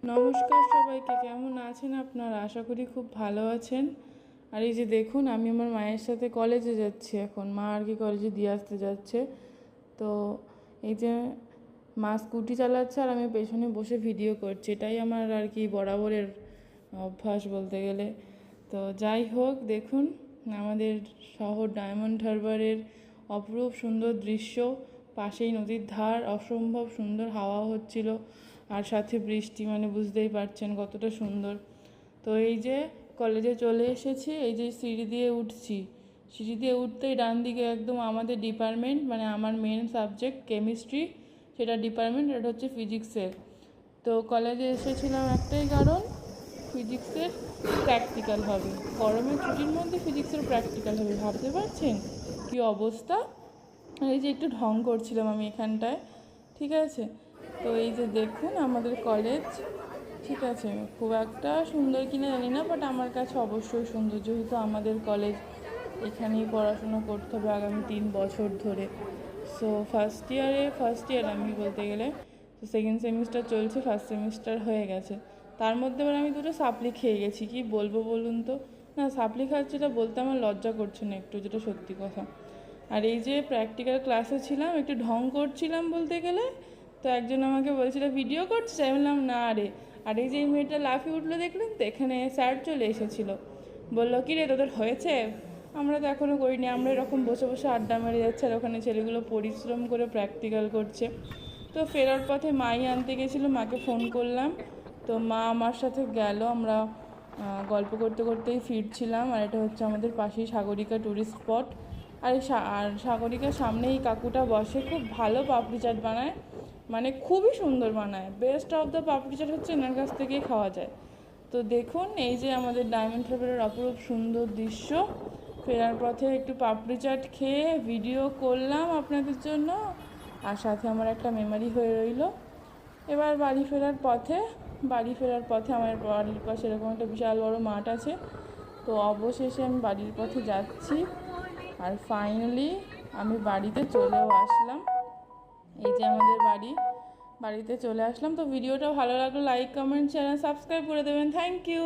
নমস্কার সবাইকে, কেমন আছেন আপনারা? আশা করি খুব ভালো আছেন। আর এই যে দেখুন, আমি আমার মায়ের সাথে কলেজে যাচ্ছি এখন। মা আর কি কলেজে দিয়ে আসতে যাচ্ছে। তো এই যে মা স্কুটি চালাচ্ছে আর আমি পেছনে বসে ভিডিও করছি, এটাই আমার আর কি বরাবরের অভ্যাস বলতে গেলে। তো যাই হোক, দেখুন আমাদের শহর ডায়মন্ড হারবারের অপরূপ সুন্দর দৃশ্য। পাশেই নদীর ধার, অসম্ভব সুন্দর হাওয়া হচ্ছিল আর সাথে বৃষ্টি, মানে বুঝতেই পারছেন কতটা সুন্দর। তো এই যে কলেজে চলে এসেছি, এই যে সিঁড়ি দিয়ে উঠছি, সিঁড়ি দিয়ে উঠতেই ডান দিকে একদম আমাদের ডিপার্টমেন্ট, মানে আমার মেন সাবজেক্ট কেমিস্ট্রি, সেটা ডিপার্টমেন্ট, এটা হচ্ছে ফিজিক্সের। তো কলেজে এসেছিলাম একটাই কারণ, ফিজিক্সের প্র্যাকটিক্যাল হবে। গরমের ছুটির মধ্যে ফিজিক্সের প্র্যাকটিক্যাল হবে, ভাবতে পারছেন কী অবস্থা। এই যে একটু ঢং করছিলাম আমি এখানটায়, ঠিক আছে। তো এই যে দেখুন আমাদের কলেজ, ঠিক আছে, খুব একটা সুন্দর কিনা জানি না, বাট আমার কাছে অবশ্যই সুন্দর, যেহেতু আমাদের কলেজ, এখানেই পড়াশোনা করতে হবে আগামী 3 বছর ধরে। সো ফার্স্ট ইয়ার আমি বলতে গেলে, তো সেকেন্ড সেমিস্টার চলছে, ফার্স্ট সেমিস্টার হয়ে গেছে। তার মধ্যে এবার আমি 2টো সাপ্লি খেয়ে গেছি, কি বলবো বলুন তো। না, সাপ্লি খাচ্ছি এটা বলতে আমার লজ্জা করছে না একটু, যেটা সত্যি কথা। আর এই যে প্র্যাকটিক্যাল ক্লাসে ছিলাম, একটু ঢং করছিলাম বলতে গেলে। তো একজন আমাকে বলছিল ভিডিও করছিস, আমি বললাম না রে। আর এই যে এই মেয়েটা লাফিয়ে উঠলো দেখলেন তো, এখানে স্যার চলে এসেছিলো, বললো কি রে তোদের হয়েছে? আমরা তো এখনও করিনি, আমরা এরকম বসে বসে আড্ডা মেরে যাচ্ছে, আর ওখানে ছেলেগুলো পরিশ্রম করে প্র্যাকটিক্যাল করছে। তো ফেরার পথে মাই আনতে গেছিলো, মাকে ফোন করলাম, তো মা আমার সাথে গেল। আমরা গল্প করতে করতেই ফিরছিলাম। আর এটা হচ্ছে আমাদের পাশেই সাগরিকা ট্যুরিস্ট স্পট। আর সাগরিকার সামনেই কাকুটা বসে, খুব ভালো পাপড়ি চাট বানায়, মানে খুবই সুন্দর বানায়। বেস্ট অফ দ্য পাপড়ি চাট হচ্ছে এনার কাছ থেকেই খাওয়া যায়। তো দেখুন এই যে আমাদের ডায়মন্ড হারবারের অপরূপ সুন্দর দৃশ্য। ফেরার পথে একটু পাপড়ি চাট খেয়ে ভিডিও করলাম আপনাদের জন্য, আর সাথে আমার একটা মেমোরি হয়ে রইল। এবার বাড়ি ফেরার পথে আমার বাড়ির পাশে এরকম একটা বিশাল বড় মাঠ আছে। তো অবশেষে আমি বাড়ির পথে যাচ্ছি, আর ফাইনালি আমি বাড়িতে চলেও আসলাম। এই যে আমাদের বাড়িতে চলে আসলাম। তো ভিডিওটা ভালো লাগলো লাইক কমেন্ট চ্যানেল সাবস্ক্রাইব করে দেবেন। Thank you.